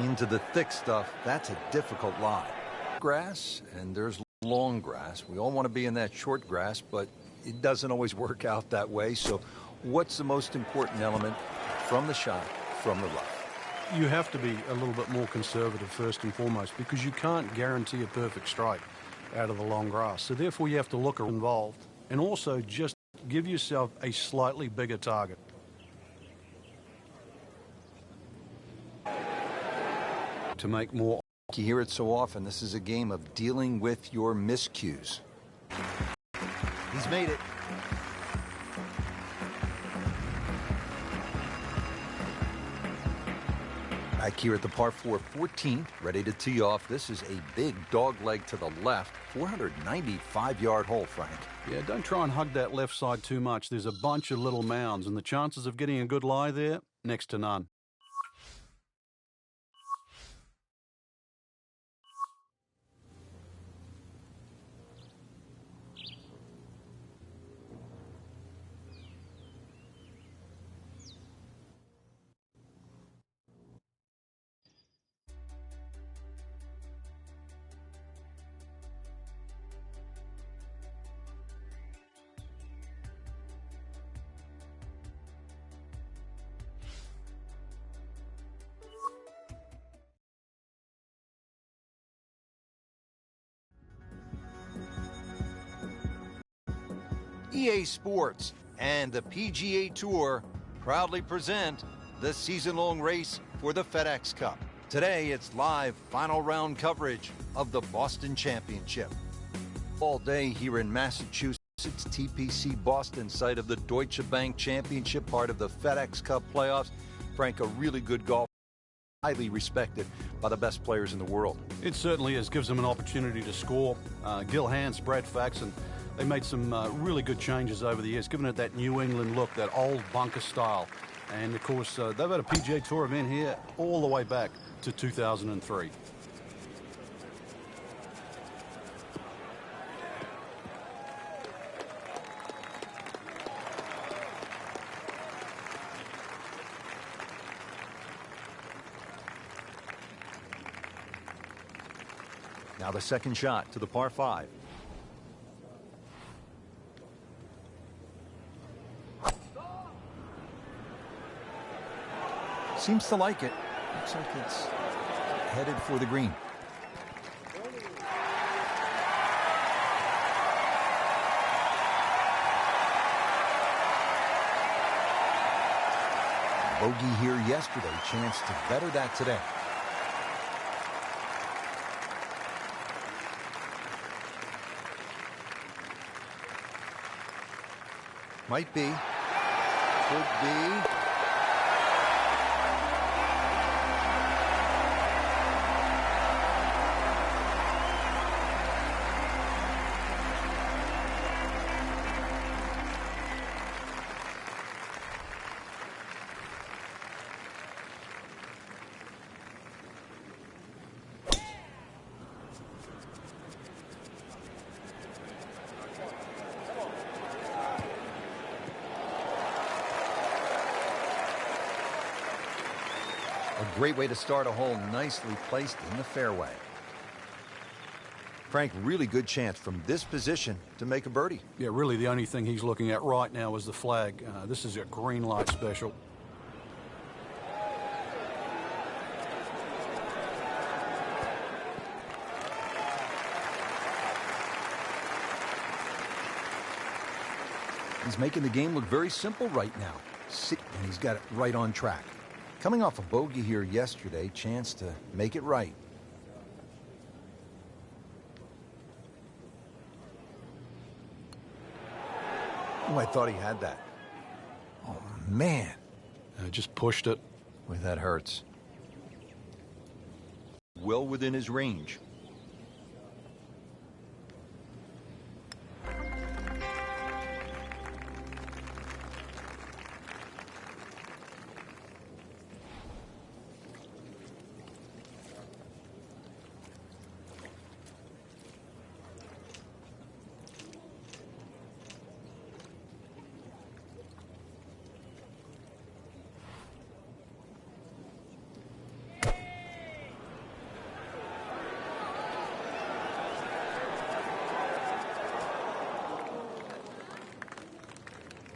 into the thick stuff, that's a difficult lie. Grass, and there's long grass. We all want to be in that short grass, but it doesn't always work out that way. So what's the most important element from the shot, from the rough? You have to be a little bit more conservative first and foremost, because you can't guarantee a perfect strike out of the long grass. So therefore you have to look involved and also just give yourself a slightly bigger target. To make more. You hear it so often. This is a game of dealing with your miscues. He's made it. Back here at the par 4 14th, ready to tee off. This is a big dog leg to the left, 495-yard hole, Frank. Yeah, don't try and hug that left side too much. There's a bunch of little mounds, and the chances of getting a good lie there, next to none. EA Sports and the PGA Tour proudly present the season-long race for the FedEx Cup. Today, it's live final round coverage of the Boston Championship. All day here in Massachusetts, TPC Boston, site of the Deutsche Bank Championship, part of the FedEx Cup playoffs. Frank, a really good golfer, highly respected by the best players in the world. It certainly is. Gives them an opportunity to score. Gil Hanse, Brad Faxon, they made some really good changes over the years, giving it that New England look, that old bunker style. And, of course, they've had a PGA Tour event here all the way back to 2003. Now the second shot to the par 5. Seems to like it. Looks like it's headed for the green. Bogey here yesterday. Chance to better that today. Might be. Could be. A great way to start a hole, nicely placed in the fairway. Frank, really good chance from this position to make a birdie. Yeah, really the only thing he's looking at right now is the flag. This is a green light special. He's making the game look very simple right now. And he's got it right on track. Coming off a bogey here yesterday, chance to make it right. Oh, I thought he had that. Oh, man. Just pushed it. Boy, that hurts. Well within his range.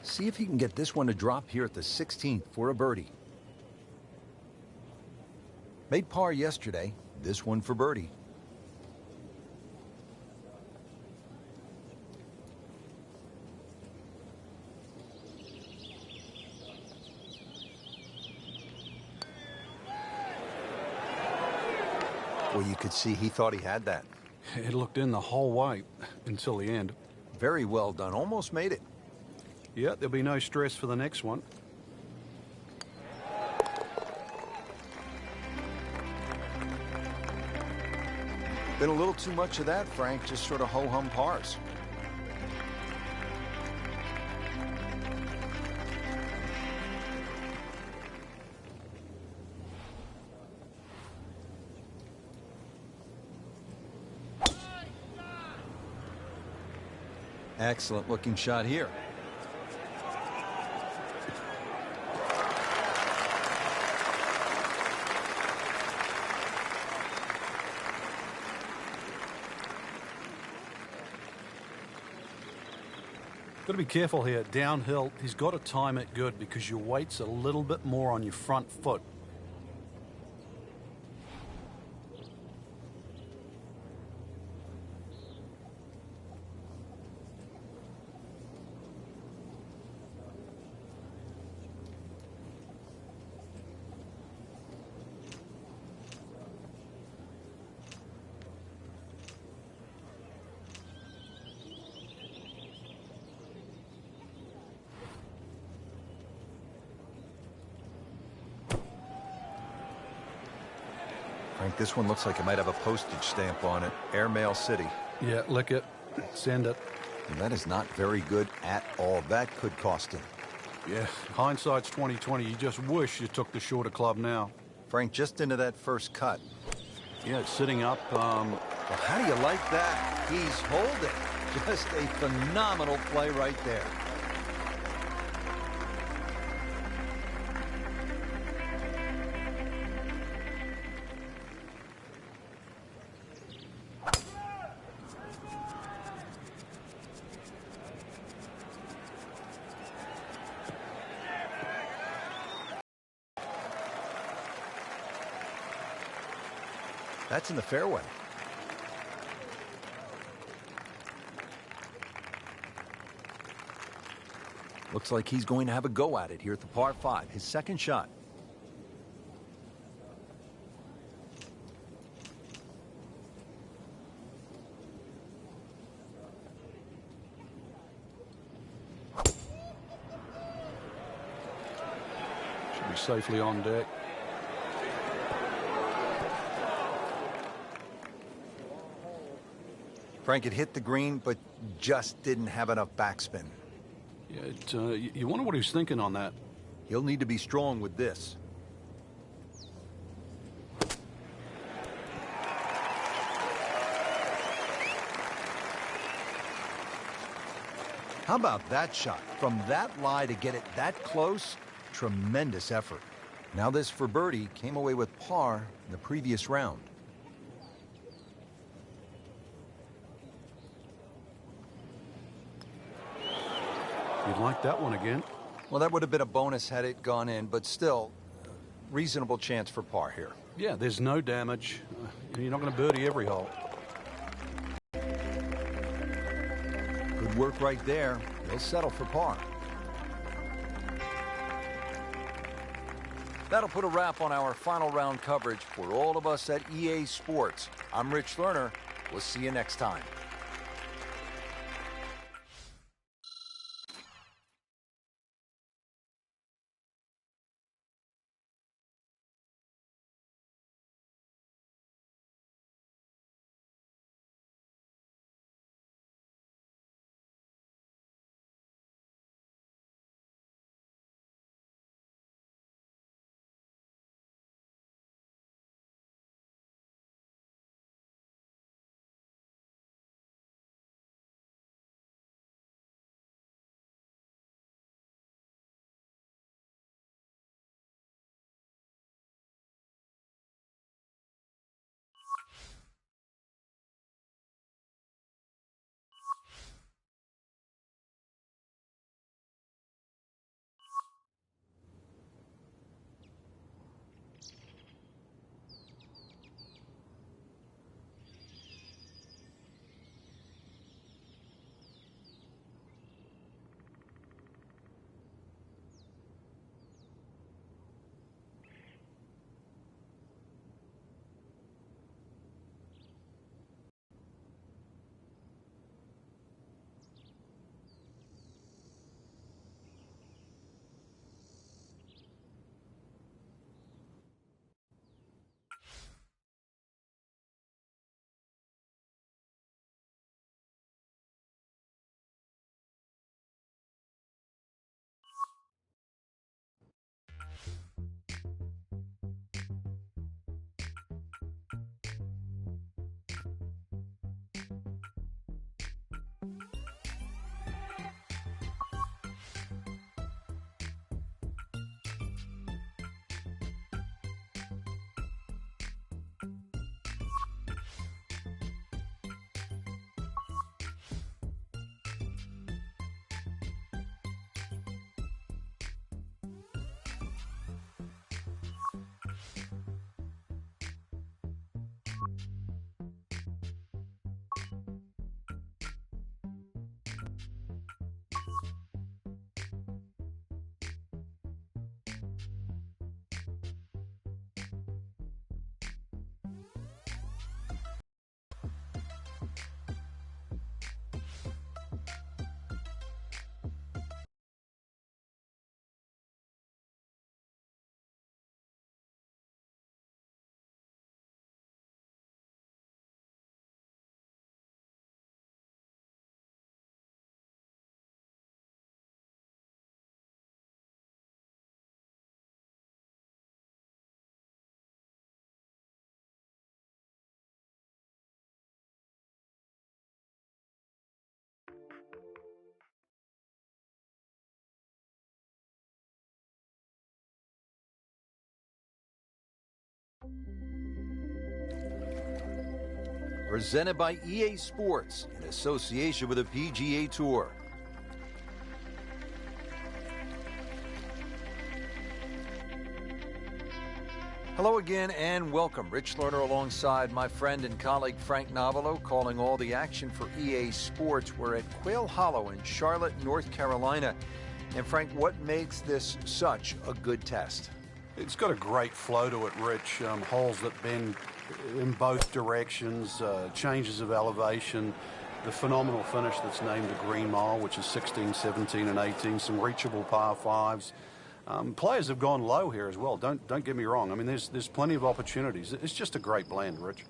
See if he can get this one to drop here at the 16th for a birdie. Made par yesterday, this one for birdie. Well, you could see he thought he had that. It looked in the whole way until the end. Very well done. Almost made it. Yeah, there'll be no stress for the next one. Been a little too much of that, Frank. Just sort of ho-hum pars. Excellent looking shot here. Got to be careful here. Downhill, he's got to time it good because your weight's a little bit more on your front foot. Frank, this one looks like it might have a postage stamp on it. Airmail City. Yeah, lick it. Send it. And that is not very good at all. That could cost him. Yeah, hindsight's 20/20. You just wish you took the shorter club now. Frank, just into that first cut. Yeah, it's sitting up. Well, how do you like that? He's holding. Just a phenomenal play right there. That's in the fairway. Looks like he's going to have a go at it here at the par 5, his second shot. Should be safely on deck. Frank, it hit the green, but just didn't have enough backspin. Yeah, you wonder what he's thinking on that. He'll need to be strong with this. How about that shot? From that lie to get it that close, tremendous effort. Now this for birdie, came away with par in the previous round. You'd like that one again. Well, that would have been a bonus had it gone in, but still, reasonable chance for par here. Yeah, there's no damage. You're not going to birdie every hole. Good work right there. He'll settle for par. That'll put a wrap on our final round coverage for all of us at EA Sports. I'm Rich Lerner. We'll see you next time. Presented by EA Sports in association with the PGA Tour. Hello again and welcome. Rich Lerner alongside my friend and colleague Frank Novelo, calling all the action for EA Sports. We're at Quail Hollow in Charlotte, North Carolina. And Frank, what makes this such a good test? It's got a great flow to it, Rich. Holes that bend in both directions, changes of elevation, the phenomenal finish that's named the Green Mile, which is 16, 17, and 18, some reachable par fives. Players have gone low here as well. Don't get me wrong. I mean, there's plenty of opportunities. It's just a great blend, Rich.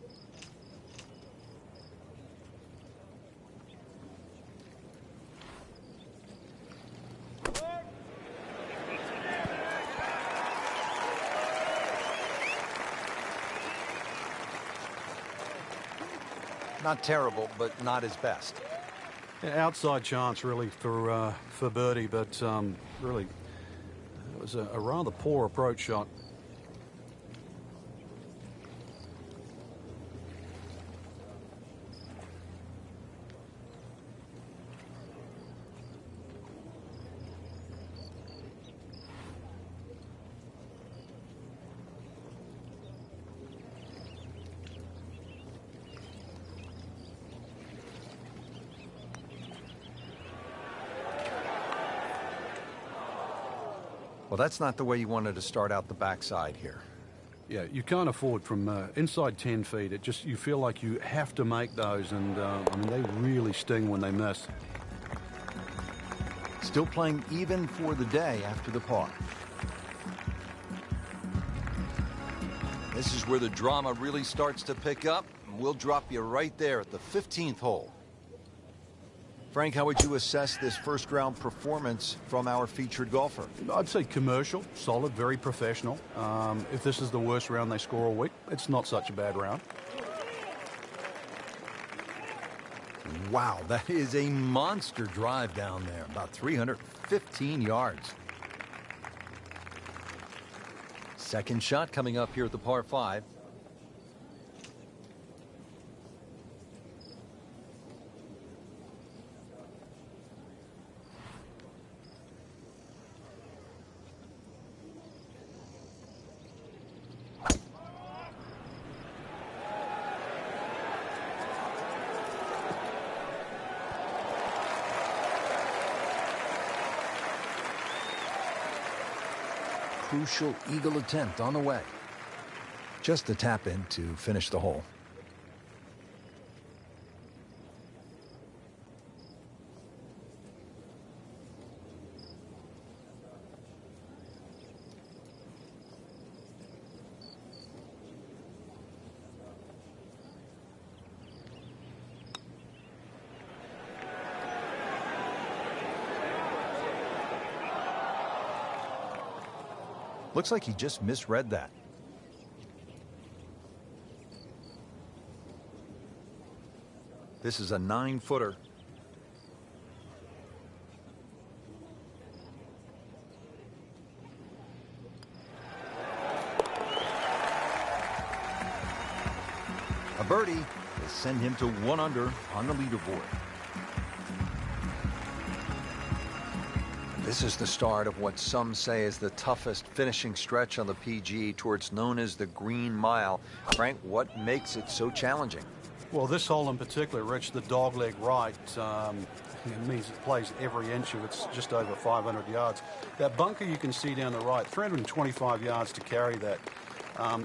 Not terrible, but not his best. Yeah, outside chance, really, for birdie, but really, it was a rather poor approach shot. Well, that's not the way you wanted to start out the backside here. Yeah, you can't afford from inside 10 feet. You feel like you have to make those, and I mean, they really sting when they miss. Still playing even for the day after the par. This is where the drama really starts to pick up, and we'll drop you right there at the 15th hole. Frank, how would you assess this first round performance from our featured golfer? I'd say commercial, solid, very professional. If this is the worst round they score all week, it's not such a bad round. Wow, that is a monster drive down there, about 315 yards. Second shot coming up here at the par 5. Crucial eagle attempt on the way. Just a tap in to finish the hole. Looks like he just misread that. This is a 9-footer. birdie will send him to 1 under on the leaderboard. This is the start of what some say is the toughest finishing stretch on the PGA Tour. It's known as the Green Mile. Frank, what makes it so challenging? Well, this hole in particular, Rich, the dogleg right, it means it plays every inch of it's just over 500 yards. That bunker you can see down the right, 325 yards to carry that.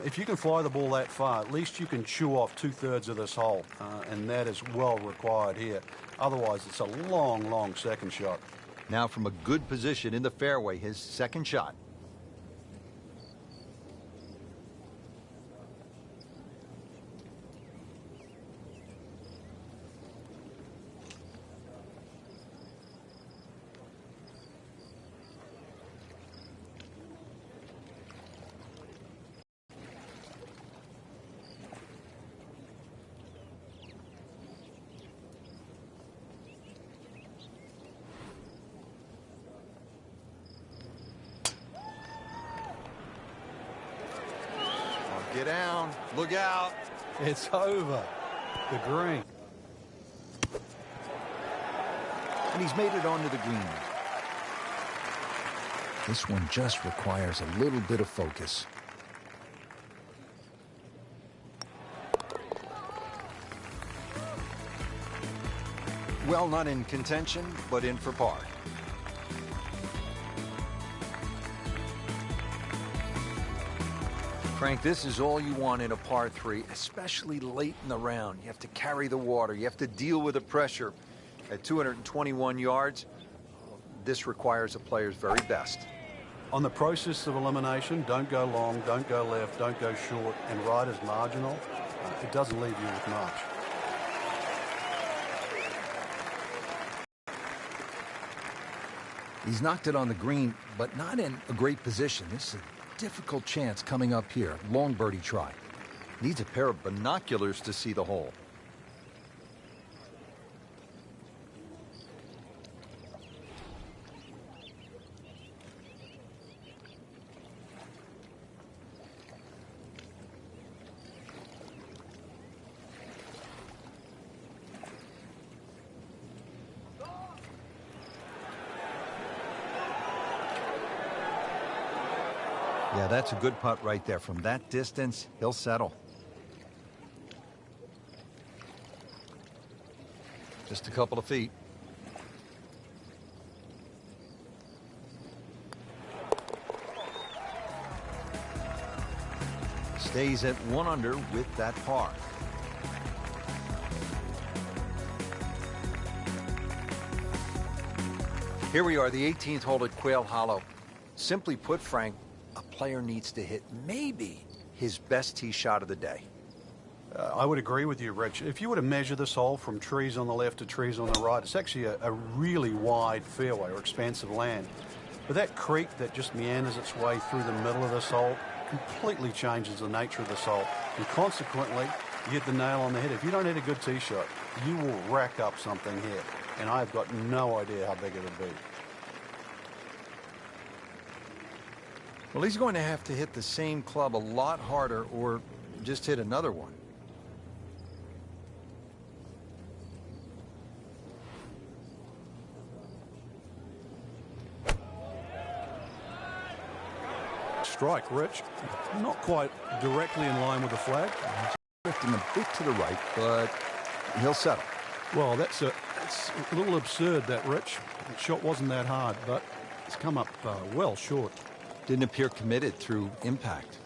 If you can fly the ball that far, at least you can chew off 2/3 of this hole, and that is well required here. Otherwise, it's a long, long second shot. Now from a good position in the fairway, his second shot. Get down. Look out. It's over. The green. And he's made it onto the green. This one just requires a little bit of focus. Well, not in contention, but in for par. Frank, this is all you want in a par 3, especially late in the round. You have to carry the water. You have to deal with the pressure. At 221 yards, this requires a player's very best. On the process of elimination, don't go long, don't go left, don't go short, and right is marginal. It doesn't leave you with much. He's knocked it on the green, but not in a great position. This is a difficult chance coming up here. Long birdie try. Needs a pair of binoculars to see the hole. Yeah, that's a good putt right there. From that distance, he'll settle. Just a couple of feet. Stays at 1 under with that par. Here we are, the 18th hole at Quail Hollow. Simply put, Frank, a player needs to hit maybe his best tee shot of the day. I would agree with you, Rich. If you were to measure this hole from trees on the left to trees on the right, it's actually a really wide fairway or expansive land. But that creek that just meanders its way through the middle of this hole completely changes the nature of this hole. And consequently, you hit the nail on the head. If you don't hit a good tee shot, you will rack up something here. And I've got no idea how big it would be. Well, he's going to have to hit the same club a lot harder or just hit another one. Strike, Rich. Not quite directly in line with the flag. Drifting a bit to the right, but he'll settle. Well, it's a little absurd, that, Rich. The shot wasn't that hard, but it's come up well short. Didn't appear committed through impact.